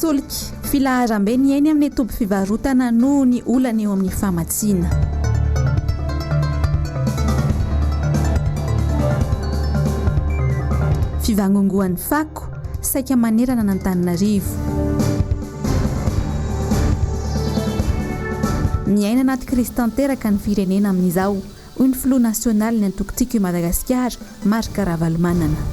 solika filaharam-be ny ainy amin'ny toby fivarotana noho ny olana eo amin'ny famatsiana. Fivangongoan'ny fako saika manerana n'Antananarivo. Miaina anaty krizy tanteraka ny firenena amin'izao, hoy ny filoha nasionaly ny antokotiko i Madagasikara, Marika Ravalomanana.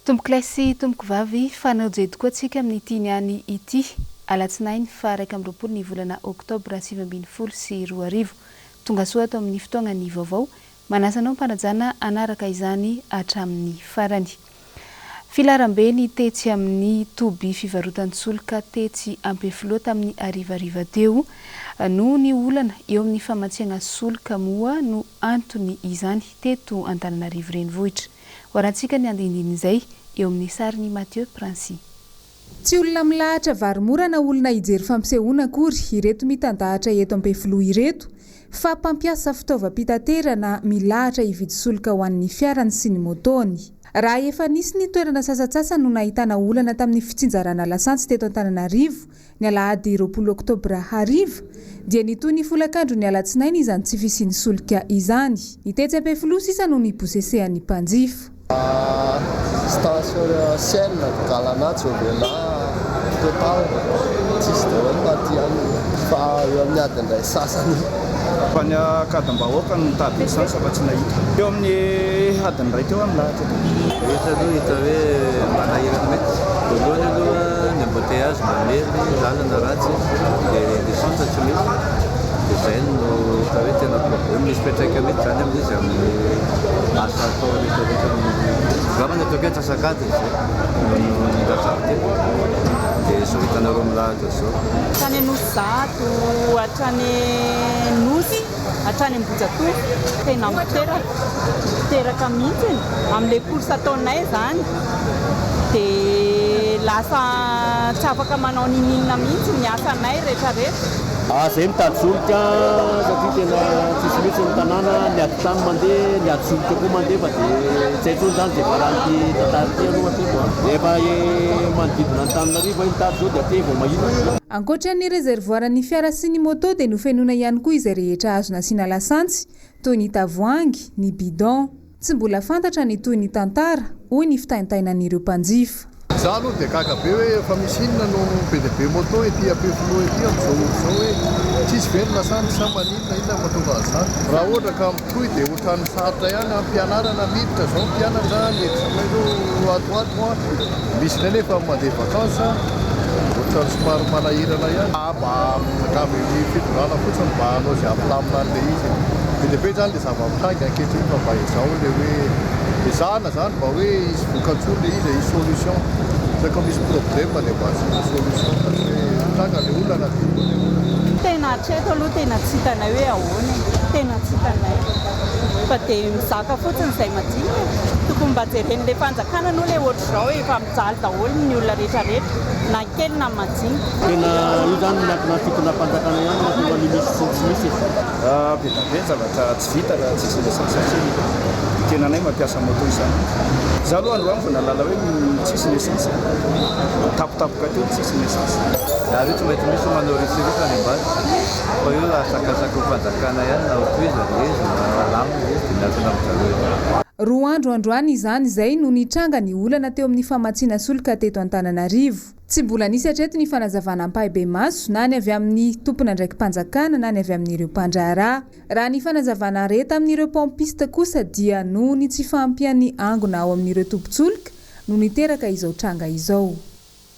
Tomboko lahy tomboko vavy fanao jedy koa tsika amin'ity niany ity Alatsinainy fa 1 ny volana Oktobra 2024. Tonga soa ato amin'ny fotoana ny vaovao, manasanao mpanajana anaraka izany hatramin'ny farany. Filaharam-be ny tetsy amin'ny toby fivarotan-tsolika tetsy Ampefilo tamin'ny arivariva teo noho ny olana eo amin'ny famatsiana solika moa no antony izany teto Antananarivo renivohitra. Horantsika ny andindin'izay eo amin'ny sariny Mathieu Prancy. Tsy olona milahatra varomora na olona hijery fampisehoana akory ireto mitandahatra eto Ampefilo ireto, fa mpampiasa fitaovam-pitaterana milahatra hividy solika ho an'ny fiarany sy ny motony. Raha efa nisy ny toerana sasatsasa no nahitana olana tamin'ny fitsinjarana lasantsy teto Antananarivo ny alahady 20 Oktobra hariva, dia nitoy ny folakandro ny Alatsinainy izany tsy fisiany solika izany. Ny tetsy Ampefilo sisa no niposesehan'ny mpanjifa. Station Ciel Galana Jovela total tsisy daholo matiany fa eo amin'ny adiny ray sasany fa ny kadam-bahoaka no mitady esansa fa tsy nahita eo amin'ny adiny ray teo amin'ny lahatra rehetra aloha hita hoe manahirana mety voalohany aloha ny embouteillage mamely lalana ratsy dia descente tsy mety dia izay no hita hoe tena problème misy petraika mety zany amin'izy amin'ny asa atao rehetrarehetra gamana atao ketra sakady izay niratsary tena dia zao hitanareo milahatra zao hatrany nosy zato hatrany nosy hatrany ambojatofo tena miteraka mihitsy amin'ilay course ataonay zany dia lasa tsy afaka manao ninina mihitsy ny asanay rehetrarehetra. Zay mitady solika satria tena tsisy mihitsy ny tanàna ny ady tany mandeha ny ady solika koa mandeha fa dia tsy haitsony zany dia varanty tantarity aloha ateko rehefa manodidina Antananarivo mitady zao dia ateo vao mahita. Ankoatra ny reservoiran'ny fiara sy ny moto dia nofenona ihany koa izay rehetra azo nasiana lasantsy toy ny tavoahangy, ny bidon. Tsy mbola fantatra ny toy ny tantara hoy ny fitaintainan'ireo mpanjifa. Za aloha dia kakabe hoe efa misy inona no be dia be moto ety Ampefilo ety amin'izao zao hoe tsisy velona sany sa maninona inona mahatonga an'izany. Raha ohatra ka mitohy dia ohatran'ny sarotra ihany ampianarana miditra zao mpianatra ny examen io atoato misy ilay nefa mandeha vakansa ohatrany somary manahirana ihany mba gaby ny fitondrana fotsiny mba hanao izay ampilamina an'ilay izy be dia be zany ilay zava-mitangy ankehitriny fa mba izao ilay hoe ezahana zany mba hoe isy voka-tsoa ilay izy isy solution saka misy problème dia mba asina solution satria tanga ilay olana tena hatreto aloha tena tsy hitanay hoe ahoana tena tsy hitanay fa dia mizaka fotsiny izay madinika tokony mba jeren'ilay fanjakana aloha ilay ohatr'izao efa mijaly daholo ny olona rehetrarehetra na kely na madinika tena io zany miankina fitona fanjakana ihany mahatonga ny misy sy tsy misy be zavatra tsy vita raha tsisy lesansa satria tenanay mampiasa moto izany za aloha androany vao nalala hoe tsisy lesansa tapotapoka teo tsisy lesansa raha io tsy mety misy manao risirika any ambany fa io asakasaka fanjakana ihany na otoiza izy na lamina izy dia miankina amin'izareo. Roa andro androany izany izay no nitranga ny olana teo amin'ny famatsiana solika teto Antananarivo. Tsy mbola nisy hatreto ny fanazavana ampahibe maso na ny avy amin'ny tompona ndraiky mpanjakana na ny avy amin'ireo mpandraharaha. Raha ny fanazavana areta amin'ireo pompista kosa dia noho ny tsy fahampian'ny angona ao amin'ireo tompon-tsolika no niteraka izao tranga izao.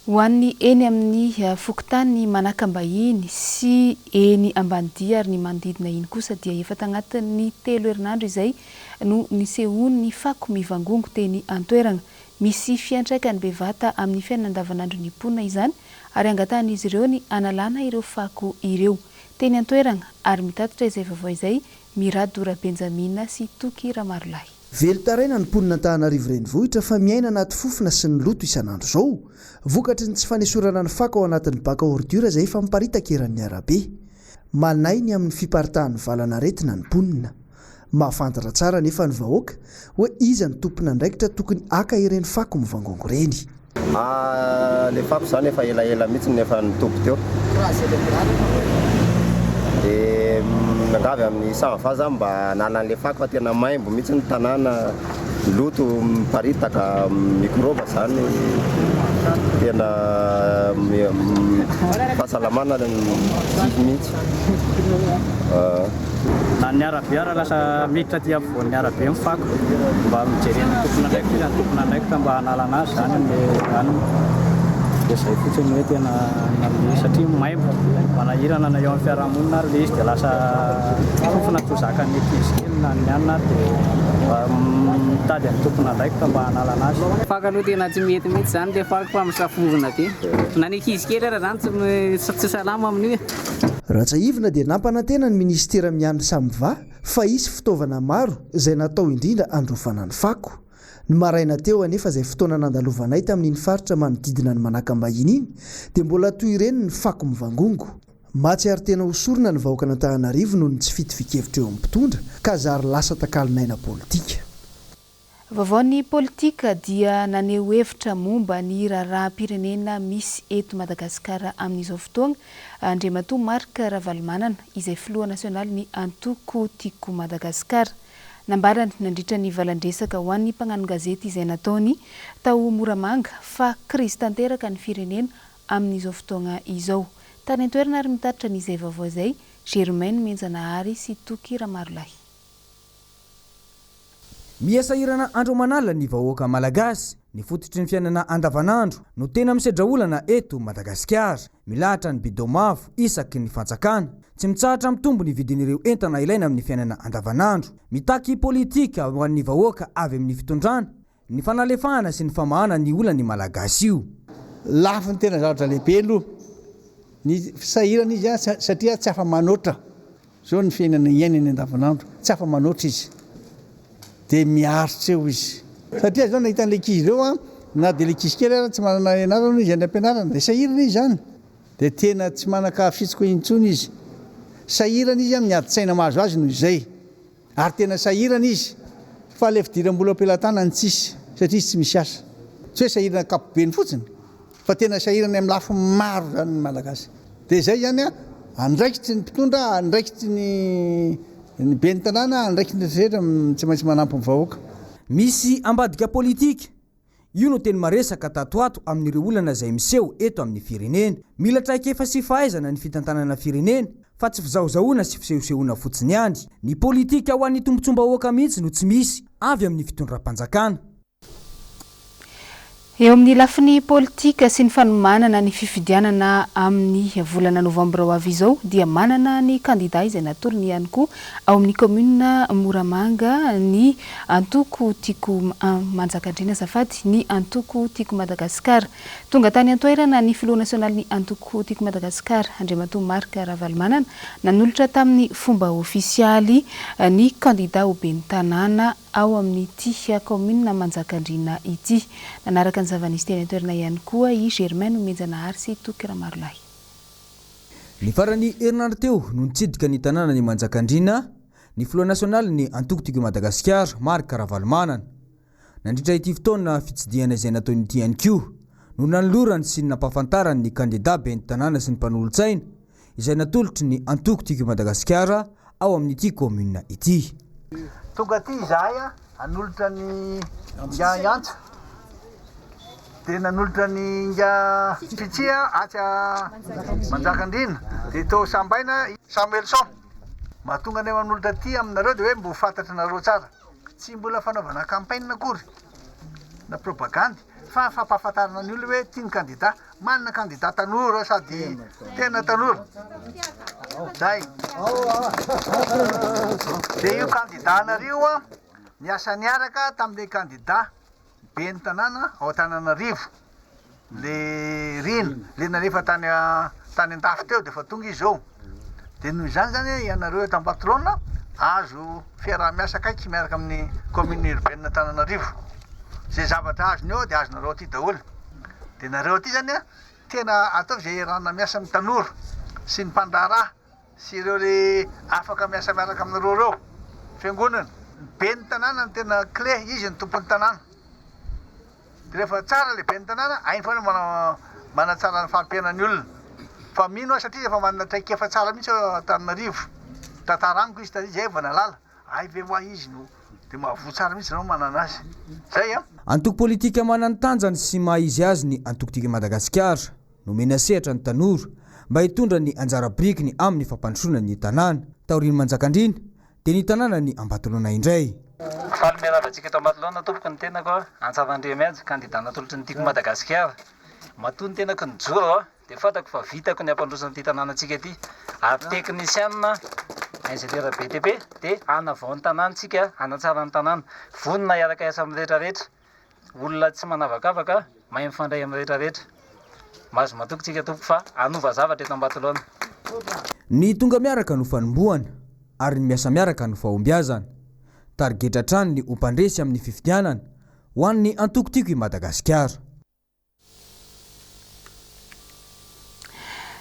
Ho an'ny eny amin'ny fokotany manakam-bahiny sy eny ambanidia ary ny manodidina iny kosa dia efa tagnatin'ny 3 herinandro izay no nisehony fako mivangongo teny antoerana. Misy fiantraikany bevata amin'ny fiainana andavanandro ny mponina izany ary angatan'izy ireo ny analana ireo fako ireo teny antoerana ary mitatitra izay vaovao izay Miradora Benjamina sy Toky Ramarolahy. Velotaraina ny mponina Antananarivo renivohitra fa miaina anaty fofona sy ny loto isan'andro zao. Vokatry ny tsy fanesorana ny fako ao anatin'ny baka ordura izay efa miparitaka eran'ny arabe. Manainy amin'ny fiparitahan'ny valana aretina ny mponina. Mahafantatra tsara nefa ny vahoaka hoe iza ny tompona ndraikitra tokony aka ireny fako mivangongo reny. Le fako zany efa elaela mihitsy nefa nitobo teo dia nangavy amin'ny savavaza mba nalan'le fako fa tena maimbo mihitsy ny tanàna loto miparitaka mikroba zany tena fahasalamana divy mihitsy na ny arabe lasa miditra ty ampovoan'ny arabe mifako mba mijereny tompona ndraiky mba hanalana azy zany any dia zay fotsiny hoe tena satria maimbo manahirana na eo amin'ny fiarahamonina ary le izy dia lasa fofona tozakany ankizy kely na ny anina dia mitady amin'ny tompona ndraiky mba hanalana azy. Fako aloha tena tsy mety mihitsy zany le fako fa misafovona ty na ny ankizy kely ara zany tsy salama amin'io. Ratsaivina dia nampana-tena ny ministera miandry Samva fa isy fitaovana maro izay natao indrindra androfana ny fako. Ny maraina teo anefa izay fotoana nandalovanay tamin'iny faritra manodidina ny manakambahiny iny dia mbola toy ireny ny fako mivangongo. Mahatsiaro tena hosorana ny vahoaka n'Antananarivo noho ny tsy fitofikevitra eo amin'ny mpitondra ka zary lasa takalin'aina politika. Vaovao ny politika dia naneho hevitra momba ny raharaham-pirenena misy eto Madagasikara amin'izao fotoana Andriamatoa Marc Ravalomanana izay filoha nasionaly ny antoko tiako Madagasikara. Nambarany nandritra ny valandresaka ho an'ny mpagnano gazety izay nataony tao Moramanga fa krizy tanteraka ny firenena amin'izao fotoana izao. Tany an-toerana ary mitaritra n'izay vaovao izay Germaine Menjanahary sy Toky Ramarolahy. Miasahirana andro manala ny vahoaka malagasy ny fototry ny fiainana andavanandro no tena misedra olana eto Madagasikara. Milahatra ny bidomavo isaky ny fanjakana tsy mitsahatra mitombo ny vidin'ireo entana ilaina amin'ny fiainana andavanandro. Mitaky politika ho an'ny vahoaka avy amin'ny fitondrana ny fanalefahana sy ny famahana ny olany malagasy io. Lafo ny tena zavatra lehibe aloha ny fisahirana izy satria tsy afa manoatra zao ny fiainana iainany andavanandro tsy afa manoatra izy dia miaritra eo izy satria zao nahita an'ilay ankizy ireo na dia ilay ankizy kely ara tsy manana ianarana izy any ampianarana dia sahirana izy zany dia tena tsy manakafitsiko intsony izy. Sahirana izy miadi-tsaina mahazo azy noho izay ary tena sahirana izy fa le fidiram-bola am-pelantanany tsisy satria tsy misy asa tsy hoe sahirana kapobeny fotsiny fa tena sahirana amin'ny lafo maro zany ny malagasy. Dia zay zany andraikitry ny mpitondra andraikitry ny be ny tanàna andraikitry ny rehetra tsy maintsy manampy ny vahoaka. Misy ambadika politika io no teny maresaka tatoato amin'ireo olana izay miseho eto amin'ny firenena. Mila traikefa sy fahaizana ny fitantanana firenena fa tsy fizahozahoana sy fisehosehoana fotsiny ihany. Ny politika ho an'ny tombontsom-bahoaka mihitsy no tsy misy avy amin'ny fitondram-panjakana. Eo amin'ny lafiny politika sy ny fanomanana ny fifidianana amin'ny volana novambra ho avy izao dia manana ny kandida izay natolony ihany koa ao amin'ny commune Moramanga ny antoko tiako Manjakandriana azafady ny antoko tiako Madagasikara. Tonga tany an-toerana ny filoha nasionaly ny antoko tiako Madagasikara Andriamatoa Marc Ravalomanana nanolotra tamin'ny fomba ofisialy ny kandida ho ben'ny tanàna ao amin'ny tia commune Manjakandriana ity. Nanaraka ny zavanisy teny an-toerana ihany koa i Germaine Menjanahary sy Toky Ramarolahy. Ny farany herinandro teo no nitsidika ny tanàna ny Manjakandriana ny filoha nasionaly ny antoko tiako Madagasikara Marc Ravalomanana. Nandritra ity fotoana fitsidiana izay nataony ity ihany koa no nanolorany sy nampahafantarany ny kandida ben'ny tanàna sy ny mpanolontsaina izay natolotry ny antoko tiako Madagasikara ao amin'ity commune ity. Tonga ty izahay hanolotra ny Yantsa dia nanolotra ny Fitsia atya Manjakandriana dia tao sambaina Samuelson mahatonga ny manolotra ty aminareo dia hoe mbo fantatra nareo tsara tsy mbola fanaovana campagne akory na propagandy fa fampahafantarana ny olona hoe tia ny kandida manana kandida tanora sady tena tanora zay dia io kandida anareo niasa niaraka tamin'ilay kandida ben'ny tanàna ao Antananarivo le rina le narefa tany an-dafy teo dia fa tonga izy zao dia noho izany zany ianareo eto am-patrona azo fiaraha-miasa kaiky miaraka amin'ny commune urbaine Antananarivo zay zavatra azony eo dia azonareo aty daholo dia nareo aty zany tena ataovy zay rana miasa amin'ny tanora sy ny mpandraraha sy ireo le afaka miasa miaraka aminareo reo fiangonana ben'ny tanàna ny tena clé izy ny tompon'ny tanàna rehefa tsara lehibe ny tanàna ainy foana manatsara ny fampianany olona fa mino aho satria efa manana traikefa tsara mihitsy Antananarivo tantaraniko izy taria zay vao nalala ay ve hoa izy no dia mahavoa tsara mihitsy anao manana azy zay a antoko politika manany tanjany sy maha-izy azy ny antokotiko Madagasikara no mena sehatra ny tanora mba hitondra ny anjara birikiny amin'ny fampandrosoana ny tanàna taoriny Manjakandriana dia ny tanàna ny Ambatolaona indray. Faly miaravantsika eto Ambatolaona tompoko ny tenako Antsavandriamianjy kandida natolotry ny tiko Madagasikara matoa ny tenako ny joro dia fatako fa vitako ny ampandrosana ty tanànantsika ty ary teknisianina ingénieur BTP dia anavao ny tanàntsika anatsara ny tanàna vonona iaraka asa amin'ny rehetrarehetra olona tsy manavakavaka mahay mifandray amin'ny rehetrarehetra mahazo matokotsika tompo fa anova zavatra eto Ambatolaona. Ny tonga miaraka no fanombohana ary ny miasa miaraka no fahombiazana tarigetra trano ny ompandresy amin'ny fifidianana ho an'ny antokotiko Madagasikara.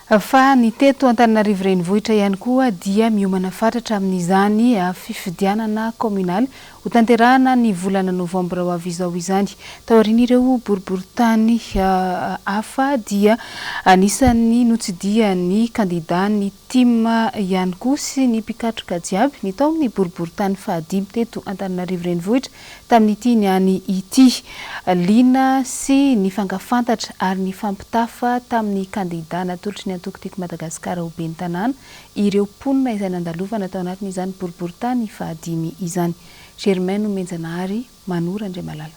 Fa ny teto Antananarivo renivohitra ihany koa dia miomana fatratra amin'izany fifidianana communal ho tanterahana ny volana novambra ho avy izao izany. Taorian'ireo boriboritany hafa dia anisan'ny notsidian'ny kandida ny team ihany koa sy ny mpikatroka jiaby ny tao amin'ny boriboritany fahadimy teto Antananarivo renivohitra tamin'ity niany ity lina sy ny fankafantatra ary ny fampitafa tamin'ny kandida natolotry ny antokotiko Madagasikara ho ben'ny tanàna ireo ponina izay nandalovana tao anatin'izany boriboritany fahadimy izany. Germaine Menjanahary Manora Andray Malala.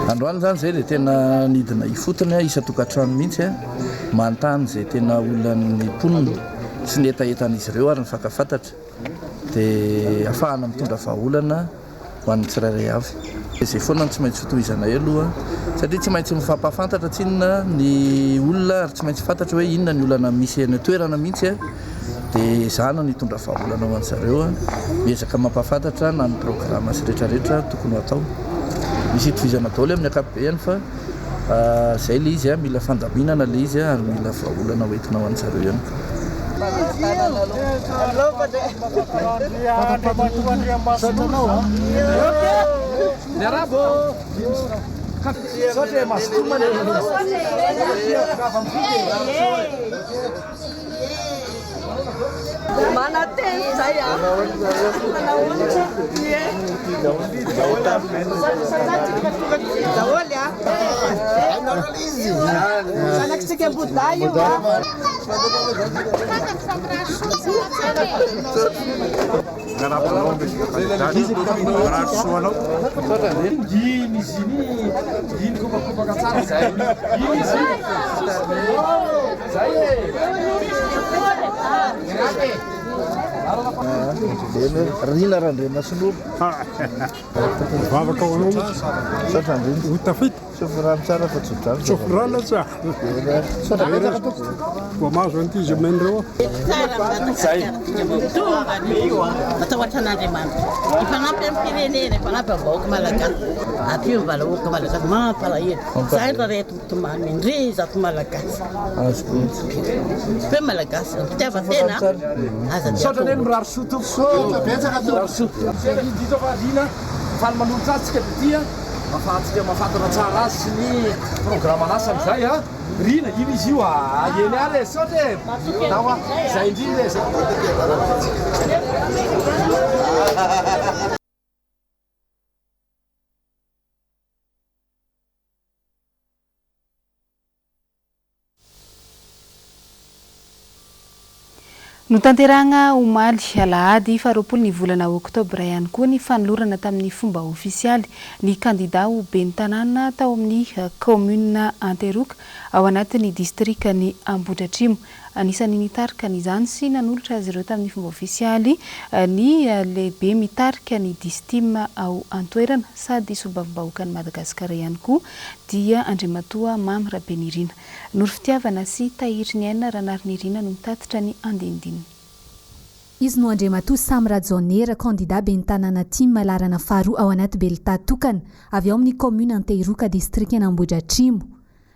Androany zany zay dia tena nidina ifotony isa-tokantrano mihitsy manontany zay tena olonan'ny ponina sy ny etaetan'izy ireo ary ny fankafantatra dia ahafahana mitondra vahaolana ho an'ny tsirairay avy. Izay foana tsy maintsy fitohizana aloha satria tsy maintsy mifampafantatra tsinona ny olona ary tsy maintsy fantatra hoe inona ny olana misy any toerana mihitsy dia zana nitondra vahaolana ho an'zareo miezaka mampafantatra na ny programma sy rehetrarehetra tokony atao. Misy itovizana daholo amin'ny ankapobeny fa zay le izy mila fandaminana le izy ary mila vahaolana hoentina ho an'zareo ihany. Rina randre masinoro vavaka ho anao satrandreny utafita sofirano tsara fa tsodrano sofirano tsara vao mahazo an'ity izy amin'ireo matahotra an'Andriamanitra ifanampy amin'ny firenena ifanampy amin'ny vahoaka malagasy aty io mivalahoaka malagasy mampalahelo zay raha reto mitomany indri zato malagasy fe malagasy fitiavan-tena azasotraneny mirary sotofosotofaina faly manolotra atsika dia mafahatsika mafantana tsara azy sy ny programma nasan'izay rina ino izy io eny ary sotra tawa zay indrindra No tanterahana omaly alahady faharoapolo ny volana oktobra ihany koa ny fanolorana tamin'ny fomba ofisialy ny kandida ho ben'ny tanàna tao amin'ny commune Anteroka ao anatin'ny distrika ny Ambohidratrimo. Anisan'ny nitarika n'izany sy nanolotra azy ireo tamin'ny fomba ofisialy ny lehibe mitarika ny distima ao Antoerana sady sobam-bahoaka ny Madagasikara ihany koa dia Andriamatoa Mamy Rabenirina. Noro fitiavana sy tahiry ny aina Ranarinirina no mitatitra ny andindininy. Izy no Andriamatoa Samy Rajonera candidat ben'ny tanàna Tima Larana faharoa ao anaty Belta tokana avy ao amin'ny commune Anteroka distrika Ambohidratrimo.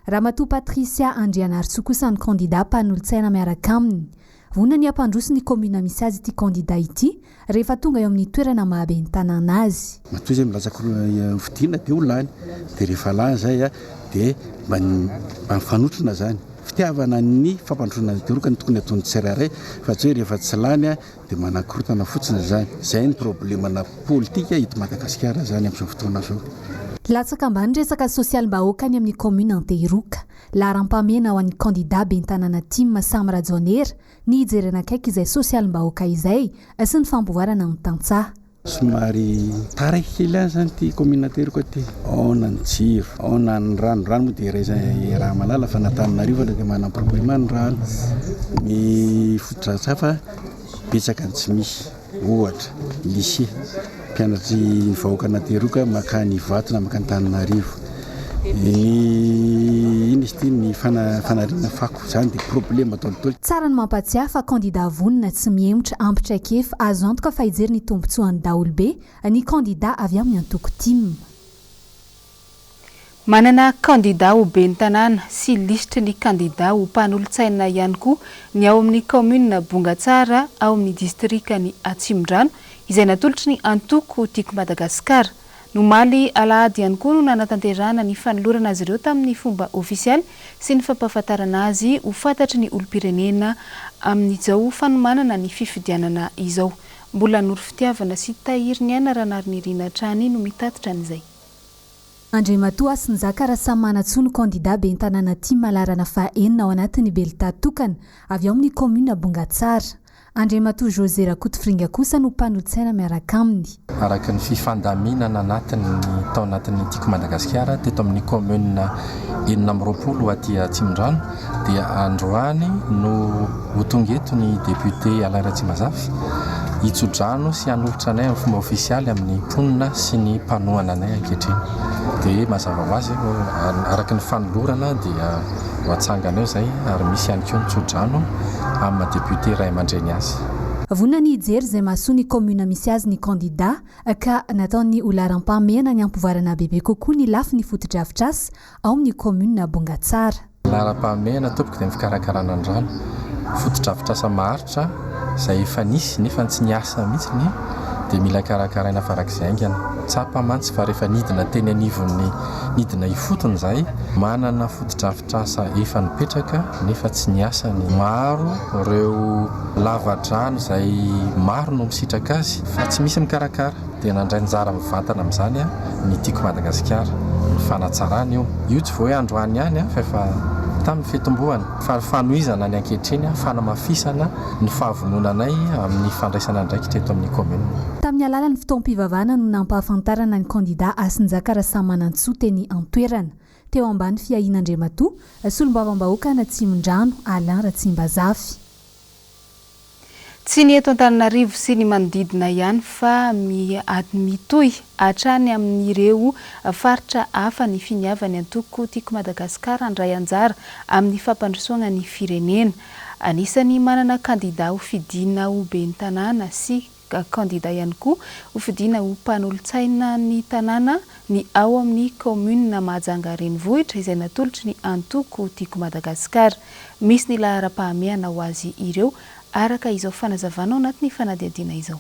Ramatoa Patricia Andrianartso kosa ny candidat mpanolotsaina miaraka aminy. Vonona ny ampandroso ny commune misy azy ity candidat ity rehefa tonga eo amin'ny toerana mahaben'ny tanàna azy. Matoa zay milatsaka fidiana dia olany dia rehefa lany zay dia mifanotrona zany. Fitiavana ny fampandrosoana Anteroka ny tokony ataony tsirairay fa tsy hoe rehefa tsy lany dia manakorotana fotsiny zany. Zay ny problemana politika eto Madagasikara zany amin'izao fotoana zao. Latsaka ambany resaka sosialim-bahoaka ny amin'ny commune Anteroka. Laharam-pamena ho an'ny candidat ben'ny tanàna Tima Samy Rajonera ny hijerena akaiky izay sosialim-bahoaka izay sy ny fampivoarana amin'ny tantsaha. Somary taraiky kely any zany ty commune Anteroka ty. Aona ny jiro, aona ny rano moa dia raha malala fa n'Antananarivo dia manana problema ny rano. Ny fotodratsy fa betsaka ny tsy misy. Ohatra, lycée, mpianatry ny vahoaka n'Anteroka makany Ivato na makany Antananarivo. Ny fanariana fako zany dia problema tolotolo. Tsara ny mampatsiahy fa candidat vonona tsy miemotra ampitraikefa azo antoka fa hijery ny tombotsoan'ny daholobe ny candidat avy amin'ny Antoko Tima. Manana candidat ho ben'ny tanàna sy listre ny candidat ho mpanolotsaina ihany koa ny ao amin'ny commune Bongatsara ao amin'ny distrika ny Atsimondrano izay natolotry ny Antoko tiako Madagasikara. Nomaly alahady ihany koa no nanatanterahana ny fanolorana azy ireo tamin'ny fomba ofisialy sy ny fampahafantarana azy ho fantatry ny olom-pirenena amin'izao fanomanana ny fifidianana izao. Mbola noro fitiavana sy tahiry ny aina Ranarinirina hatrany no mitatitra an'izay. Andriamatoa Asinjaka Rasamanatsoa no candidat ben'ny tanàna Tima Larana fahaenina ao anatin'ny Belta tokana avy ao amin'ny commune Bongatsara. Andriamatoa José Rakotofiringa kosa no mpanolotsaina miaraka aminy. Araka ny fifandaminana tao anatin'ny tiako Madagasikara teto amin'ny commune 20 aty Atsimondrano dia androany no ho tonga eto ny député Alain Ratsimazafy hitsodrano sy hanolotra anay amin'ny fomba ofisialy amin'ny mponina sy ny mpanohana anay ankehitriny. Dia mazava ho azy araka ny fanolorana dia ho atsangana eo zay ary misy ihany koa nitsodrano amin'ny député Ray Aman-dreny azy. Vonona ny hijery izay mahasoa ny commune misy azy ny candidat ka nataony ho laharam-pamena ny ampivoarana bebe kokoa ny lafy ny fotodrafitr'asa ao amin'ny commune Bongatsara. Laharam-pamena tompoko dia ny fikarakarana ny rano. Fotodrafitr'asa maharitra izay efa nisy nefa tsy niasa mihitsy dia mila karakaraina farak'izay aingana. Tsapa mantsy fa rehefa nidina teny anivon'ny nidina ifotony izay manana fotodrafitr'asa efa nipetraka nefa tsy niasa ny maro ireo lava-drano izay maro no misitraka azy fa tsy misy mikarakara dia nandray njara mivantana amin'izany ny tiako Madagasikara ny fanatsarana io tsy voa hoe androany ihany fa efa tamin'ny fitomboana fa fanohizana ny ankehitriny fanamafisana ny fahavononanay amin'ny fandraisana andraikitra eto amin'ny commune. Tamin'ny alalan'ny fotoam-pivavahana no nampahafantarana ny candidat Asinjaka Rasamanatsoa teny Antoerana teo ambany fiahin'Andriamatoa solombavam-bahoaka n'Atsimondrano Alain Ratsimazafy. Tsy ny eto Antananarivo sy ny manodidina ihany fa mitohy hatrany amin'ireo faritra hafa ny finiavany Antoko tiako Madagasikara handray anjara amin'ny fampandrosoana ny firenena. Anisany manana candidat ho fidiana ho ben'ny tanàna sy candidat ihany koa ho fidiana ho mpanolotsaina ny tanàna ny ao amin'ny commune Mahajanga renivohitra izay natolotry ny Antoko tiako Madagasikara. Misy ny laharam-pahamehana ho azy ireo araka izao fanazavana ao anatin'ny fanadihadiana izao.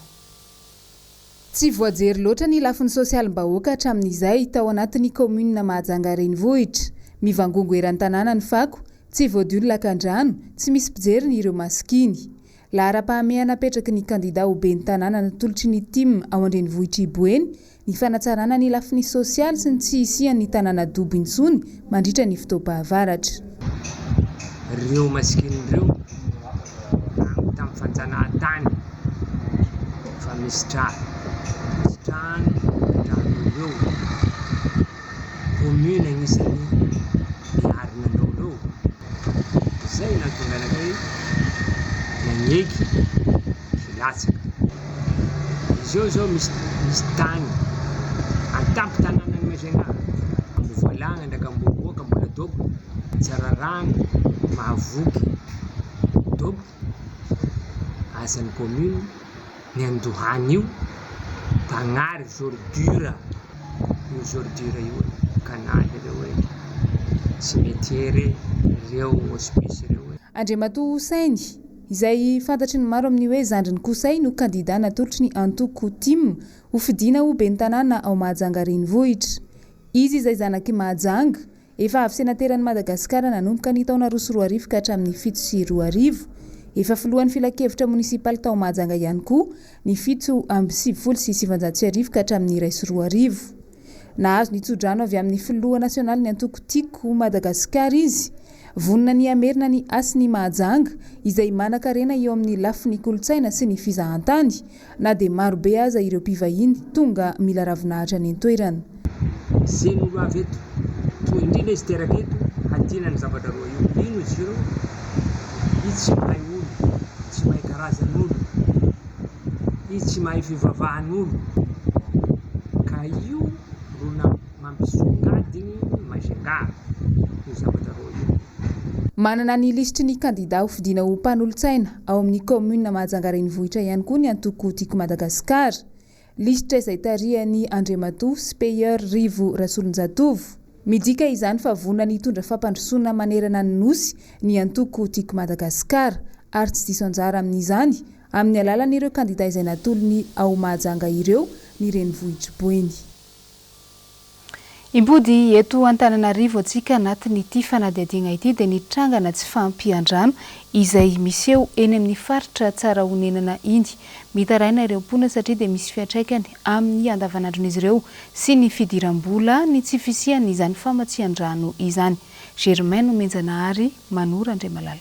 Tsy voajery loatra ny lafin'ny sosialim-bahoaka hatramin'izay tao anatin'ny commune Mahajanga renivohitra. Mivangongo eran'ny tanàna ny fako, tsy voadio ny lakan-drano, tsy misy pijery ny ireo masikiny. Laharam-pahamehana apetraky ny candidat ho ben'ny tanàna natolotry ny Tima ao an-drenivohitra Iboeny ny fanatsarana ny lafin'ny sosialy sy ny tsy isian'ny tanàna dobo intsony mandritra ny fotoam-pahavaratra. Ireo masikiny ireo tamin'ny fanjanahantany fa misy trano eo commune agnisan'ny miarina anao reo zay nahatonga anakay nagneky hilatsaka izy eo zao misy tany antampy tanànany Majunga ambovoalagna ndraiky amboaboaka mbola doko tsara rano mahavoky doko azan'ny commune ny andohany io tagnary zordura io kanaly reo hoe cimetière reo hospice reo Andriamato Sainy izay fantatry ny maro amin'ny hoe zandriny Kosay no kandida natolotry ny antoko tim ho fidiana ho ben'ny tanàna ao Mahajanga renivohitra. Izy izay zanaky Mahajanga efa avy senateran'i Madagasikara nanomboka ny taona 2024 ka hatramin'ny 2025. Efa filohan'ny filakevitra munisipaly tao Mahajanga ihany koa ny 7 ka hatramin'ny 2025. Nahazo ny tsodrano avy amin'ny filoha nasionaly ny antoko tiko Madagasikara izy. Vonina ny amerina ny asiny Mahajanga izay manan-karena eo amin'ny lafin'ny kolotsaina sy ny fizahantany na dia marobe aza ireo mpivahiny tonga mila ravinahitra ny antoerana. Zay ny olo avy eto toy indrindra izy teraka eto hadina ny zavatra roa io ino izy ireo izy tsy mahay olo tsy mahay karazan'olo izy tsy mahay fivavahan'olo ka io rona mampisongadiny Majunga io zavatra roa io. Manana ny lisitry ny kandida ho fidiana ho mpanolotsaina ao amin'ny commune Mahajanga renivohitra ihany koa ny antoko tiko Madagasikara. Lisitra izay tarihany Andriamato Speyer Rivo Rasolonjatovo. Midika izany fa vonina ny tondra fampandrosoana manerana ny nosy ny antoko tiko Madagasikara ary tsy diso anjara amin'izany amin'ny alalan'ireo kandida izay natolony ao Mahajanga ireo ny renivohitra Boeny. Imbody eto Antananarivo atsika anatin'ity fanadihadiana ity dia nitrangana tsy fampiandrano izay misy eo eny amin'ny faritra tsara honenana iny. Mitaraina ireo mponina satria dia misy fiantraikany amin'ny andavanandron'izy ireo sy ny fidiram-bola ny tsy fisiany izany famatsian-drano izany. Germain Menjanahary, Manora Andriamalala.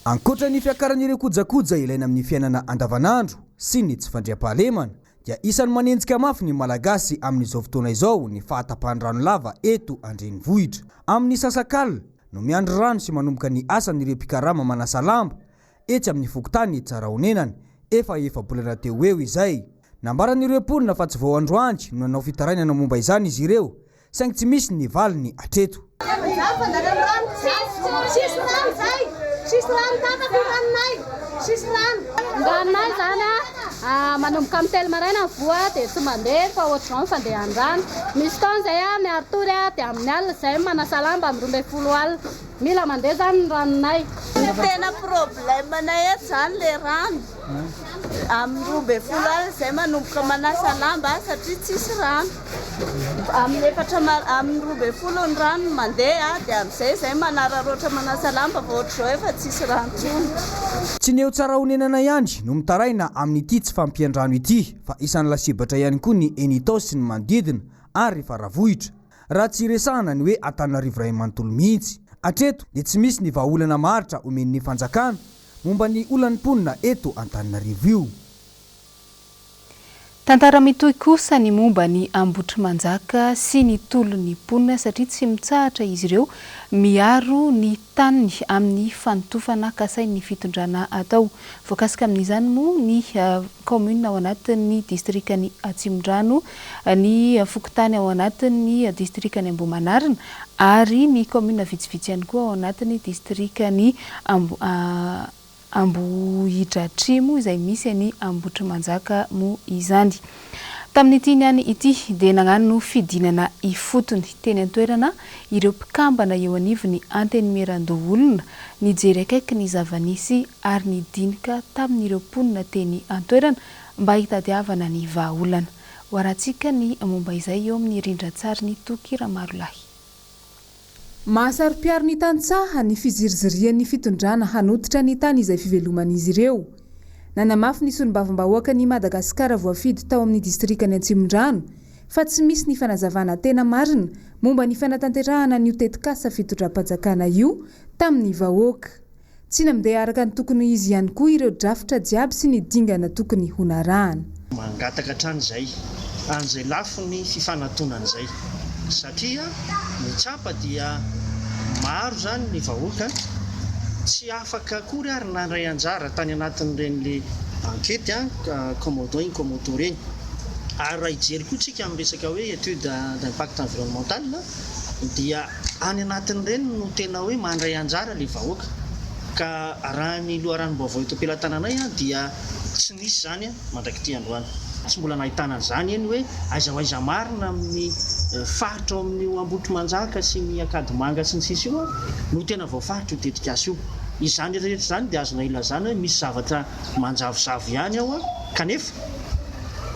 Ankoatra ny fiakaran'ireo kojakoja ilaina amin'ny fiainana andavanandro sy ny tsy fandriam-pahalemana dia isan'ny manenjika mafy ny malagasy amin'izao fotoana izao ny fahatapahan-drano lava eto an-drenivohitra. Amin'ny sasak'alina no miandry rano sy manomboka ny asan'ireo mpikarama manasa lamba etsy amin'ny fokontany tsara honenany efa bolana teo eo izay. Nambaran'ireo mponina fa tsy vao androandro no nanao fitarainana momba izany izy ireo saingy tsy misy ny valiny hatreto. Ranonay zany manomboka amin'ny telo maraina voa dia tsy mandeha fa ohatr'izao fandeha an-drano. Misy taona zay miaro tory dia amin'ny alina zay manasa lamba amin'ny 12 alina. Mila mandeha zany ny ranonay. Tena problemanay eto zany le rano. Amin'ny 12 alina zay manomboka manasa lamba satria tsisy rano. Amin'ny 12 ny rano mandeha dia amin'izay zay manararoatra manasa lamba fa ohatr'izao efa tsisy rano tsony. Tsy neo tsara honenana ihany no mitaraina amin'ity tsy fampian-drano ity fa isan'ny lasibatra ihany koa ny Enitao sy ny manodidina ary faravohitra. Raha tsy resahana ny hoe Antananarivo iray manontolo mihitsy. Hatreto dia tsy misy ny vahaolana maritra omen'ny fanjakana momba ny olan'ny mponina eto Antananarivo io. Tantara mitohy kosa ny momba ny Ambotrimanjaka sy ny tolon'ny mponina satria tsy mitsahatra izy ireo miaro ny taniny amin'ny fanotofana kasain'ny fitondrana atao. Voakasika amin'izany moa ny commune ao anatin'ny distrikany Atsimondrano, ny Fokontany ao anatin'ny distrikany Ambohimanarina ary ny commune vitsivitsy ihany koa ao anatin'ny distrikany Ambohitra Atrimo izay misy ny Ambotrimanjaka mo izany. Tamin'ity niany ity dia nagnano fidinana ifotony teny antoerana ireo mpikambana eo anivon'ny antenimieran-doholona nijery akaiky ny zavanisy ary nidinika tamin'ireo mponina teny antoerana mba hitadiavana ny vahaolana. Hoarantsika ny momba izay eo amin'ny rindran-tsary ny Tokira Marolahy. Mahasaro-piaro ny tantsaha ny fizirizirian'ny fitondrana hanototra ny tany izay fiveloman'izy ireo. Nanamafy ny solombavam-bahoaka ny Madagasikara voafidy tao amin'ny distrikany Atsimondrano fa tsy misy ny fanazavana tena marina momba ny fanatanterahana ny tetikasa fitondram-panjakana io tamin'ny vahoaka. tsy namdeha araka ny tokony izy ihany koa ireo drafitra jiaby sy ny dingana tokony honarahana. Mangataka trano zay an'izay lafo ny fifanantonan'izay satria ny tsapa dia maro zany ny vahoaka tsy afaka akory ary nandray anjara tany anatin'ireny ankety commodant incomodo reny ary raha ijery koa tsika amin'ny resaka hoe étude d'impact environnemental dia any anatin'ireny no tena hoe mandray anjara le vahoaka ka raha ny loharanom-baovao eto am-pelantananay dia tsy nisy zany mandraiky ty androany tsy mbola nahitana an'izany eny hoe aiza marina amin'ny faritra ao amin'ny Ambotro Manjaka sy ny Akadimanga sy ny sisa io no tena voafaritra io tetikasa io. Izany rehetra zany dia azona ilazana hoe misy zavatra manjavozavo ihany ao kanefa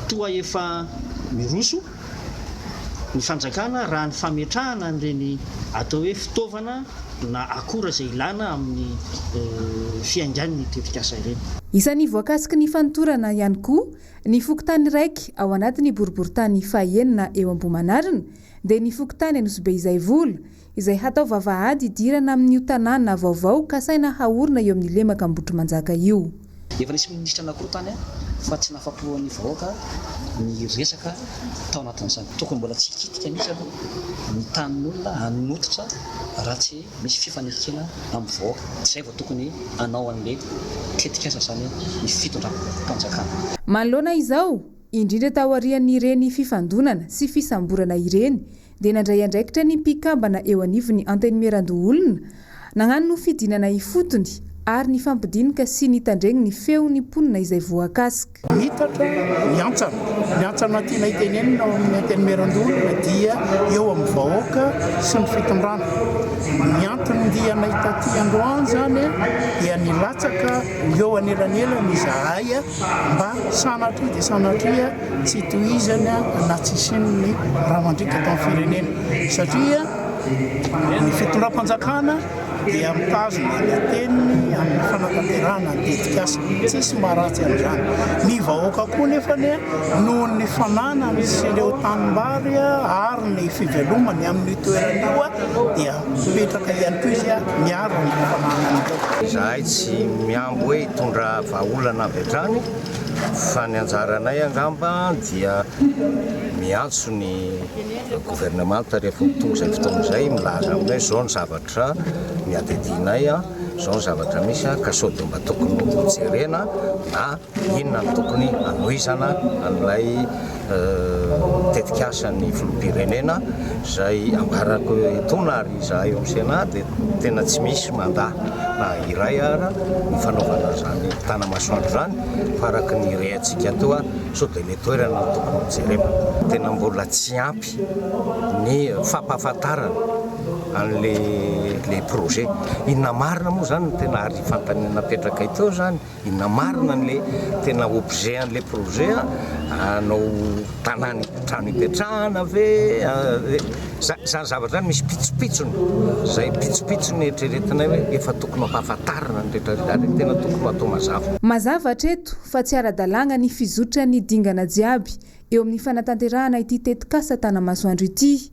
toa efa miroso ny fanjakana raha ny fametrahana an'ireny atao hoe fitaovana na akora izay ilana amin'ny fiaingan'ny tetikasa ireny. Isan'ny voakasiky ny fanotorana ihany koa ny fokotany raiky ao anatin'ny boriboritany fahaenina eo Ambohimanarina dia ny fokotany Anosy Be izay vola izay hatao vavahady idirana amin'ny tanàna Vaovao ka saina haorina eo amin'ny lemaka Ambotro Manjaka io. Efa nisy ministra anankiroa tany fa tsy nahafapo ny vahoaka ny resaka tao anatin'izany. Tokony mbola tsy hikitika mihitsy aloha ny tanin'olona hanototra raha tsy misy fifanekena amin'ny vahoaka. Izay vao tokony hanao an'ilay tetikasa zany ny fitondram-panjakana. Manoloana izao, indrindra tao aorian'ireny fifandonana sy fisamborana ireny dia nandray andraikitra ny mpikambana eo anivon'ny antenimieran-doholona nagnano fidinana ifotony ary ny fampidinika sy ny tandregny ny feo ny mponina izay voakasika. Mitatra miantsana tiana itenenina ao amin'ny antenimieran-doholona dia eo amin'ny vahoaka sy ny fitondrana. Ny antony dia nahita ty androany zany dia nilatsaka eo anelanelany izahay mba sanatria dia sanatria tsy tohizany na tsy isin'ny raha mandrika tao amin'ny firenena satria ny fitondram-panjakana dia mitazona ny teniny amin'ny fanatanterahana ny tetikasa tsisy maharatsy amin'izany. Ny vahoaka koa nefa noho ny fananany sy ireo tanimbary ary ny fivelomany amin'ny toerana io dia mipetraka ihany koa izy miaro ny fananany tao. Izahay tsy miambo hoe hitondra vahaolana avy hatrany fa ny anjaranay angamba dia miantso ny gouvernemanta rehefa mitonga izay fotoana izay milaza aminay zao ny zavatra miadidinay zao ny zavatra misy ka sao dia mba tokony jerena na inona no tokony anohizana an'ilay tetikasa ny filoham-pirenena izay ambarako etona ary izahay eo amin'ny Sénat dia tena tsy misy mandahy na iray ara ny fanaovana zany tanamasoandro zany fa araka ny rehantsika toa sao dia ilay toerana no tokony jerena. Tena mbola tsy ampy ny fampahafantarana an'le projet. Inona marina moa zany no tena ary fantanina napetraka iteo zany, inona marina n'le tena objet an'le projet anao tanàny trano ipetrahana ve zany zavatra zany misy pitsopitsony zay pitsopitsony eritreretinay hoe efa tokony hampahafantarana ny rehetrarehetra tena tokony atao mazava. Mazava hatreto fa tsy ara-dalàna ny fizotra ny dingana jiaby eo amin'ny fanatanterahana ity tetikasa tanamasoandro ity.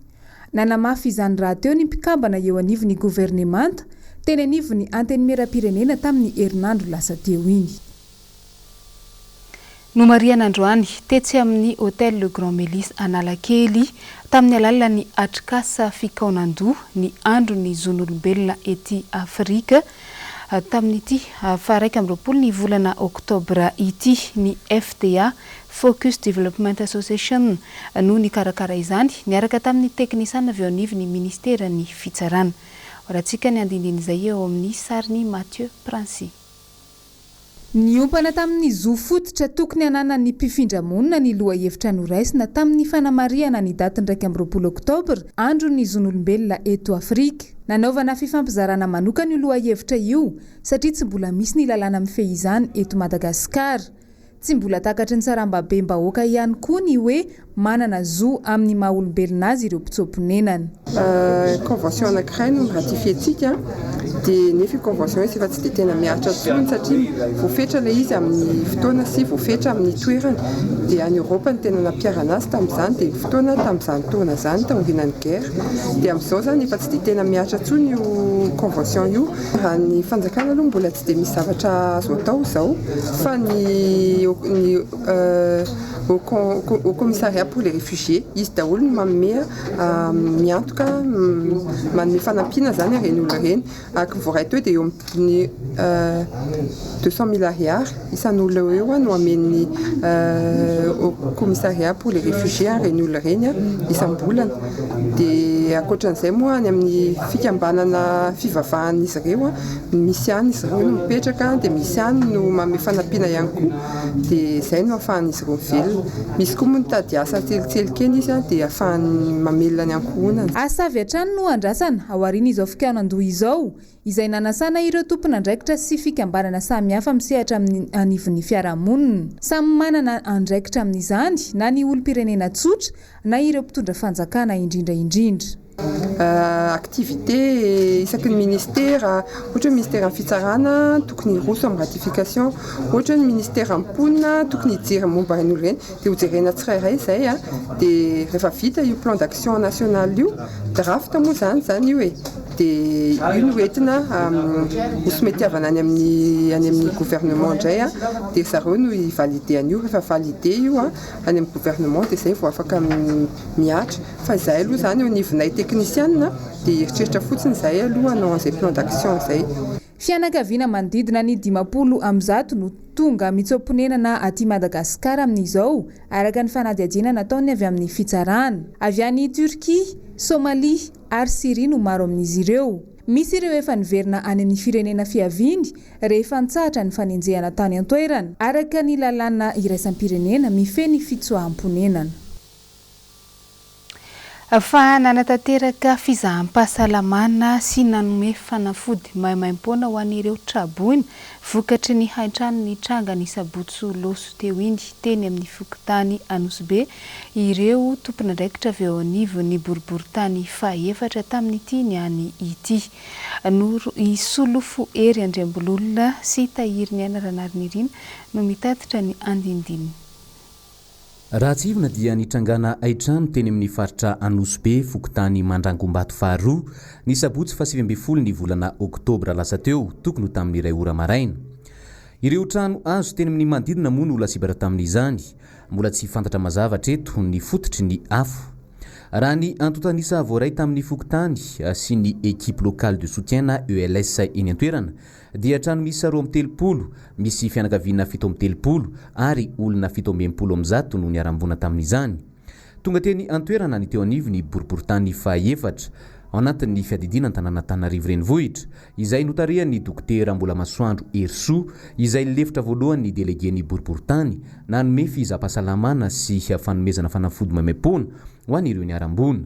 Nanamafy izany raha teo ny mpikambana eo anivon'ny gouvernemanta teny anivon'ny antenimieram-pirenena tamin'ny herinandro lasa teo iny. Nomariana androany tetsy amin'ny hôtel Le Grand Mélis Analakely tamin'ny alalan'ny atrikasa fikaonandoha ny andro ny zon'olombelona ety Afrika tamin'ity faha 20 ny volana Oktobra ity ny FDA Focus Development Association no ny karakara izany niaraka tamin'ny teknisana avy ao anivon'ny ministera ny fitsarana. Rahantsika ny andindin'izay eo amin'ny sariny Mathieu Prancy. Niompana tamin'ny zo fototra tokony hananan'ny mpifindra-monina ny loha hevitra noraisina tamin'ny fanamariana ny daty 20 Oktobra andro ny zon'olombelona eto Afrika. Nanaovana fifampizarana manokana io loha hevitra io satria tsy mbola misy ny lalàna mifehy izany eto Madagasikara. Tsy mbola takatry ny saram-babe-bahoaka ihany koa ny hoe manana zo amin'ny maha-olombelona azy ireo mpitsopinenana. Convention anankiray no ratifie-tsika dia nefa convention izy efa tsy dia tena miaritra tsony satria voafetra ilay izy amin'ny fotoana sy voafetra amin'ny toerana dia any Europe ny tena nampiarana azy tamin'izany dia fotoana tamin'izany taona zany taorianany guerre dia amin'izao zany efa tsy dia tena miaritra tsony io convention io raha ny fanjakana aloha mbola tsy dia misy zavatra azo atao izao fa ny au commissariat pour les réfugiés izy daholo no manome miantoka manome fanampiana zany ireny olona ireny araka voaray teo dia eo amin'ny 200 000 ariary isan'olona eo no amen'ny au commissariat pour les réfugiés ireny olona ireny isam-bolana dia ankoatran'izay moa any amin'ny fikambanana fivavahan'izy ireo misy any izy ireo no mipetraka dia misy any no manome fanampiana ihany koa dia izay no ahafahan'izy ireo velona misy koa moa nitady asa tselitsely kely izy dia ahafahany mamelona ny ankohonana. Asa avy hatrany no andrasana ao aoriana izao fikanandoha izao izay nanasana ireo tompon'andraikitra sy fikambanana samihafa misehatra amin'ny anivon'ny fiarahamonina. Samy manana andraikitra amin'izany na ny olom-pirenena tsotra na ireo mpitondra fanjakana indrindra. Activité isaky ny ministera ohatra ny ministera amin'ny fitsarana tokony roso amin'ny ratification ohatra ny ministera amin'ny mponina tokony hijery momba ireny olo ireny dia hojerena tsirairay izay dia rehefa vita io plan d'action national io draft moa zany io dia io no entina hosometiavana any amin'ny gouvernement indray dia zareo no ivalide an'io rehefa valide io any amin'ny gouvernement dia izay vao afaka miatra fa izay aloha zany eo nivonay teknisianina dia eritreritra fotsiny izay aloha hanao an'izay plan d'action izay. Fianakaviana manodidina ny 50 no tonga mitsoponenana aty Madagasikara amin'izao araka ny fanadihadiana nataony avy amin'ny fitsarana avy any Turquie, Somalia ary Syrie no maro amin'izy ireo. Misy ireo efa niverina any amin'ny firenena fiaviany rehefa nitsahatra ny fanenjehana tany an-toerana araka ny lalàna iraisam-pirenena mifeny fitsoaham-ponenana. Fa nanatateraka fizaham-pahasalamana sy nanome fanafody maimaim-poana ho an'ireo traboina vokatry ny haitrano ny tranga ny Sabotsy Loso teo iny teny amin'ny fokontany Anosibe ireo tompon'andraikitra avy ao anivon'ny boriboritany fahaefatra tamin'ity niany ity. Isolofo ery Andriambololona sy Tahiriny Ranariny no mitatitra ny andindininy. Raha tsy ivona dia nitrangana haitrano teny amin'ny faritra Anosibe fokontany Mandrangombato faharoa ny Sabotsy 7 ny volana Oktobra lasa teo tokony tamin'ny iray ora maraina. Ireo trano azo teny amin'ny manodidina moa no lasibara tamin'izany mbola tsy fantatra mazava hatreto ny fototry ny afo. Raha ny antotanisa voaray tamin'ny fokontany sy ny équipe locale de soutien na ELS eny an-toerana dia trano misy 20 misy fianakaviana 70 ary olona 70 no niarambona tamin'izany. Tonga teny an-toerana ny teo anivony ny boriboritany fahaefatra ao anatin'ny fiadidiana Antananarivo renivohitra izay notarehan'ny dokotera mbola masoandro Erso izay lefitra voalohany ny délégué-ny boriboritany nanome fizaham-pahasalamana sy fanomezana fanafody maimaim-poana ho an'ireo niarambona.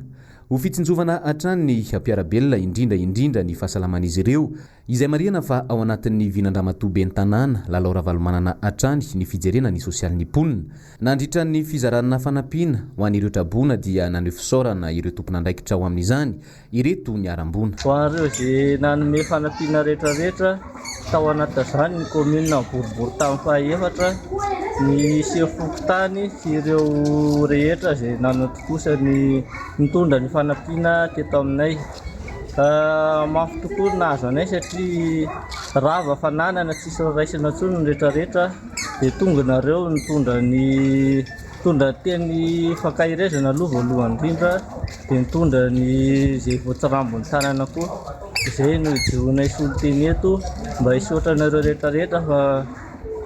Ho fitsinjovana hatrany ny mpiarabelona indrindra ny fahasalaman'izy ireo izay marihana fa ao anatin'ny vinandramatoben'ny tanàna lalao ravalomanana hatrany ny fijerena ny sosialin'ny mponina. Nandritra ny fizaranana fanampiana ho an'ireo trabona dia naneho fisaorana ireo tompon'andraikitra ho amin'izany ireto niarambona. Ho an'ireo izay nanome fanampiana rehetrarehetra tao anatin'izany ny komina boriboritany fahaefatra ny sefokotany sy ireo rehetra izay nanatokosa ny mitondra ny fanampiana teto aminay. Mafy tokoa nahazo anay satria rava fananana tsisy raisina intsony ny rehetrarehetra dia tonga nareo nitondra teny fankairezana aloha voalohany indrindra dia nitondra ny izay voatsirambony tanana koa izay no ijehoanay soloteny eto mba hisotra nareo rehetrarehetra fa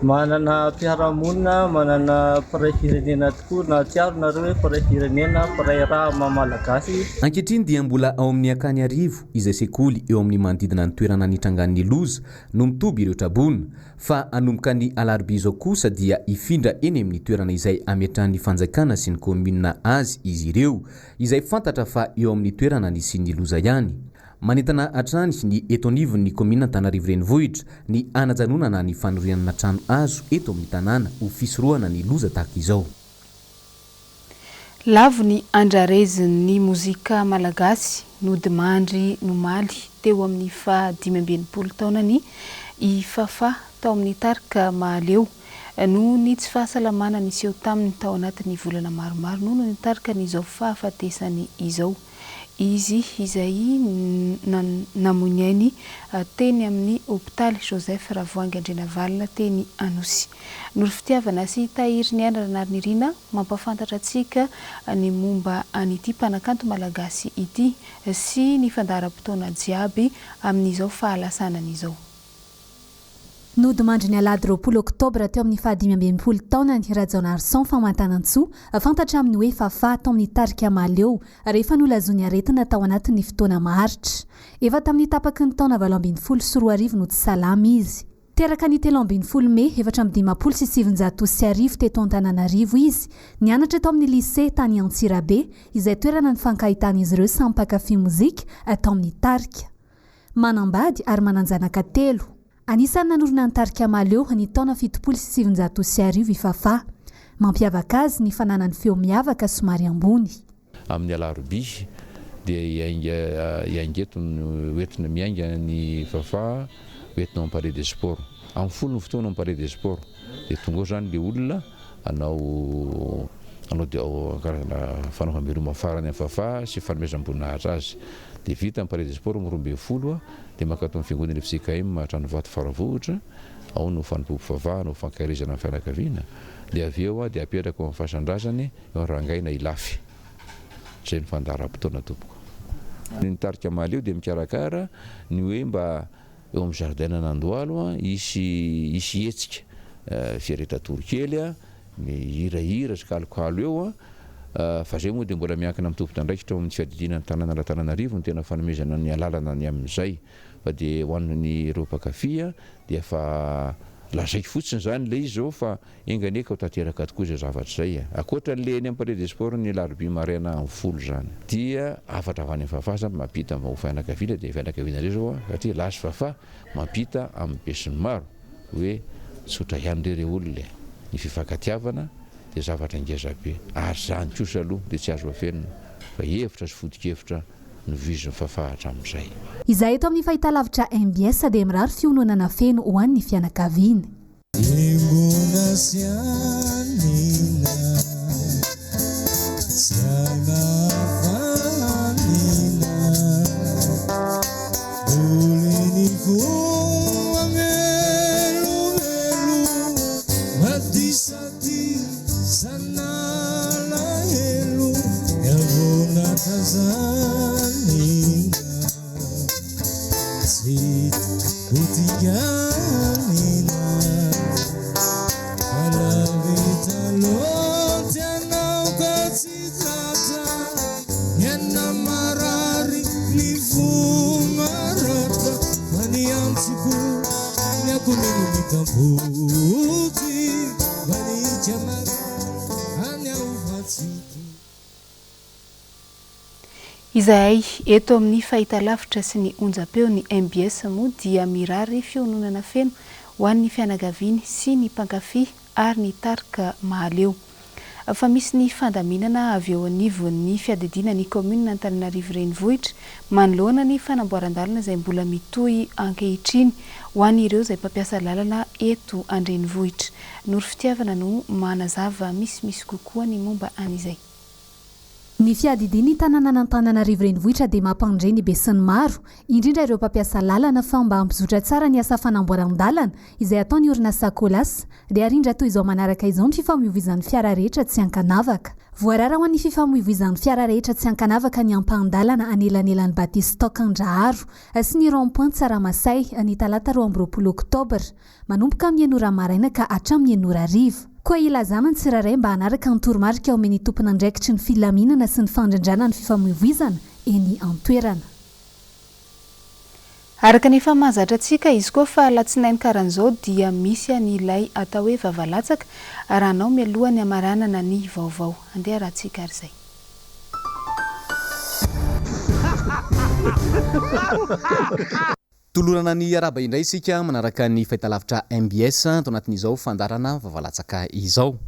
manana mpiarahamonina manana mpiray firenena tokoa na tsiaro nareo hoe mpiray firenena mpiray raha mamalagasy. Ankehitriny dia mbola ao amin'ny akany arivo izay sekoly eo amin'ny manodidina ny toerana nitrangan'ny loza no mitoby ireo trabona fa anomboka ny alarobia izao kosa dia ifindra eny amin'ny toerana izay ametrahan'ny fanjakana sy ny komina azy izy ireo izay fantatra fa eo amin'ny toerana nisy ny loza ihany. Manentana hatrany ny eto anivon'ny komina Antananarivo renivohitra ny anajanonana ny fanorianana trano azo eto amin'ny tanàna ho fisorohana ny loza tahaka izao. Lavo ny andrarezin'ny mozika malagasy Nodimandry Nomaly teo amin'ny fa 5 taonany ifafa tao amin'ny tarika mahaleo no ny tsy fahasalamana niseho taminy tao anatin'ny volana maromaro no ny tarika n'izao fahafatesany izao. Izy izay namoinainy teny amin'ny hôpitaly Joseph Ravoahangy Andrenavalona teny Anosy. Noro fitiavana sy tahiry ny andrana nirina mampafantatra antsika ny momba an'ity mpanakanto malagasy ity sy ny fandaharam-potoana jiaby amin'izao fahalasanan'izao. Nodimandry ny alady 20 Oktobra teo amin'ny fa 15 taonany Rajaonarson Famantanan-tsoa fantatra amin'ny hoe fafa tao amin'ny tarika maleo rehefa nolazony aretina tao anatin'ny fotoana maharitra. Efa tamin'ny tapaky ny taona 20 sy 20 no tsy salama izy. Teraka ny 17 Mey 1790 teto Antananarivo izy nianatra tao amin'ny lycée tany Antsirabe izay toerana ny fankahitana izy ireo samy mpankafy mozika atao amin'ny tarika. Manambady ary mananjanaka 3. Anisan'ny nanorina ny tarika maleo ny taona 1790 ifafa. Mampiavaka azy ny fananany feo miavaka somary ambony. Amin'ny alarobia dia iangeto hoentina miainga ny fafa hoentina amin'ny palais des sports. Amin'ny folo ny fotoana amin'ny palais des sports. Dia tonga zany le olona anao fanafameloma farany amin'ny fafa sy fanomezam-boninahitra azy. Dia vita amin'ny palais des sports amin'ny 12 dia makato amin'ny fiangonana FCKM mahatrany vato faravohitra ao no fanompopo fafa no fankahirizana amin'ny fianakaviana. Dia avy eo dia apetraka amin'ny fahasan-drazany eo rangaina ilafy. Zay ny fandaharam-potoana tompoko. Ny tarika maleo dia mikarakara ny hoe mba eo amin'ny jardin n'Andohalo isy hetsika fiareta torokely mihirahira sy kalokalo eo fa zay moa dia mbola miankina amin'ny tompon andraikitra amin'ny fiadidinan'ny tanàna Alatananarivo ny tena fanomezana ny alalana ny amin'izay. Fa dia ho an'ny ireo mpakafy dia fa lazaiko fotsiny zany le izy zao fa enganeka ho tanteraka tokoa izay zavatra zay. Akoatra le ny amin'ny palais des sports ny larobia maraina amin'ny 10 zany. Dia afatra avy any amin'ny fafa zany mampita amin'ny fianakaviana dia fianakaviana ireo zao satria lasy fafa mampita amin'ny besiny maro hoe tsotra ihany ireo olona ny fifankatiavana dia zavatra ngeza be ary zany kosa aloha dia tsy azo afenina fa hevitra sy fodik-hevitra no vizin'ny fafa hatramin'izay. Izay eto amin'ny fahitalavitra MBS dia mirary fiononana feno ho an'ny fianakaviana. Izay eto amin'ny fahitalavitra sy ny onjam-peo ny MBS moa dia mirary fiononana feno ho an'ny fianakaviany sy ny mpankafy ary ny tarika mahaleo. Fa misy ny fandaminana avy eo anivon'ny fiadidinan'ny commune Antananarivo renivohitra manoloana ny fanamboaran-dalana izay mbola mitohy ankehitriny ho an'ireo izay mpampiasa lalana eto an-drenivohitra. Noro fitiavana no manazava misimisy kokoa ny momba an'izay. Ny fiadidiny tanàna Antananarivo renivohitra dia mampandreny besin'ny maro, indrindra ireo mpampiasa lalana fa mba hampizotra tsara ny asa fanamboaran-dalana izay ataony orinasa Kolas dia arindra toy izao manaraka izao ny fifamoivoizan'ny fiara rehetra tsy ankanavaka. Voarara ho an'ny fifamoivoizan'ny fiara rehetra tsy ankanavaka ny ampan-dalana anelanelan'ny Batistok Andraharo sy ny rond-point Tsaramasay ny talata 20 Oktobra manomboka amin'ny 9 maraina ka hatramin'ny 10:00. Koa ilazana ny tsiraray mba hanaraka ny toromarika ao amin'ny tompona andraikitry ny filaminana sy ny fandrindrana ny fifamoivoizana eny an-toerana. Araka ny famahazatra antsika izy koa fa Alatsinainy karan'izao dia misy an'ilay atao hoe vavalatsaka raha anao mialohany amaranana ny vaovao. Andeha rahantsika ary izay. Tolorana ny araba indray isika manaraka ny fahitalavitra MBS tao anatin'izao fandarana vavalatsaka izao.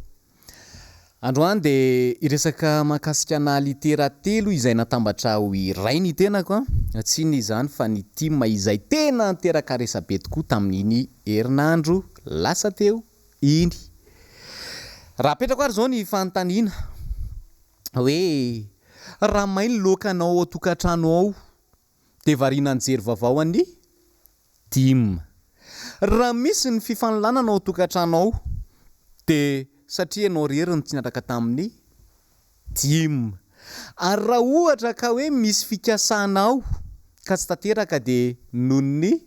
androany dia iresaka mahakasikana litera telo izay natambatra ho iray ny tenako a tsy ny izany fa ny tima izay tena niteraka resabe tokoa tamin'iny herinandro lasa teo iny raha petrako ary zao ny fanontaniana hoe raha mainy lokanao atokantrano ao dia variana nijery vaovao any tima raha misy ny fifanonlanana ao atokantrano ao dia satria anao reriny tsy natraka tamin'ny tima ary raha ohatra ka hoe misy fikasanao ka tsy tanteraka dia nonony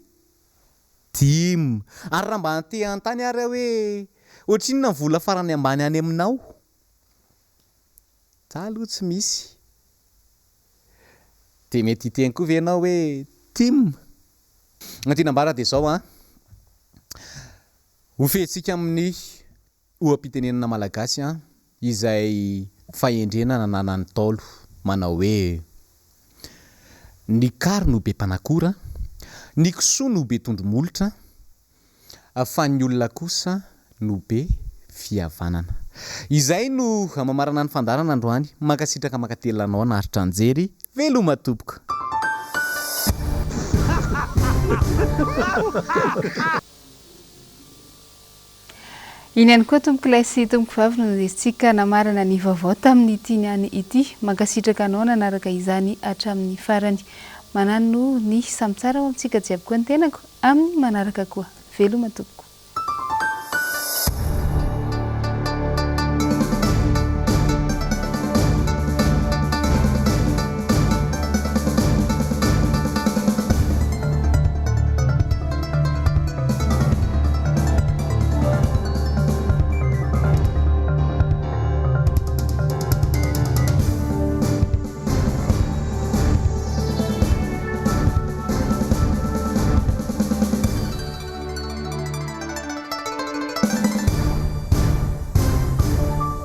tima ary raha mba te antany ary hoe ohatrinona ny vola farany ambany any aminao za aloha tsy misy dia mety hiteny koa ve ianao hoe tima antinambara dia zao ho fetsika amin'ny oam-pitenenana malagasy izay fahendrenana nanany taolo manao hoe ny kary no be mpanakora ny kisoa no be tondromolotra fa ny olona kosa no be fihavanana izay no amamarana ny fandarana androany makasitraka makatelanao naharitra anjery veloma tompoko iny ihany koa tompoko lay sy tompoko vavy no resitsika namarana ny vaovao tamin'ity niany ity mankasitraka anao nanaraka izany hatramin'ny farany manano ny samy tsara ao amintsika jiaby koa ny tenako amin'ny manaraka koa veloma tompoko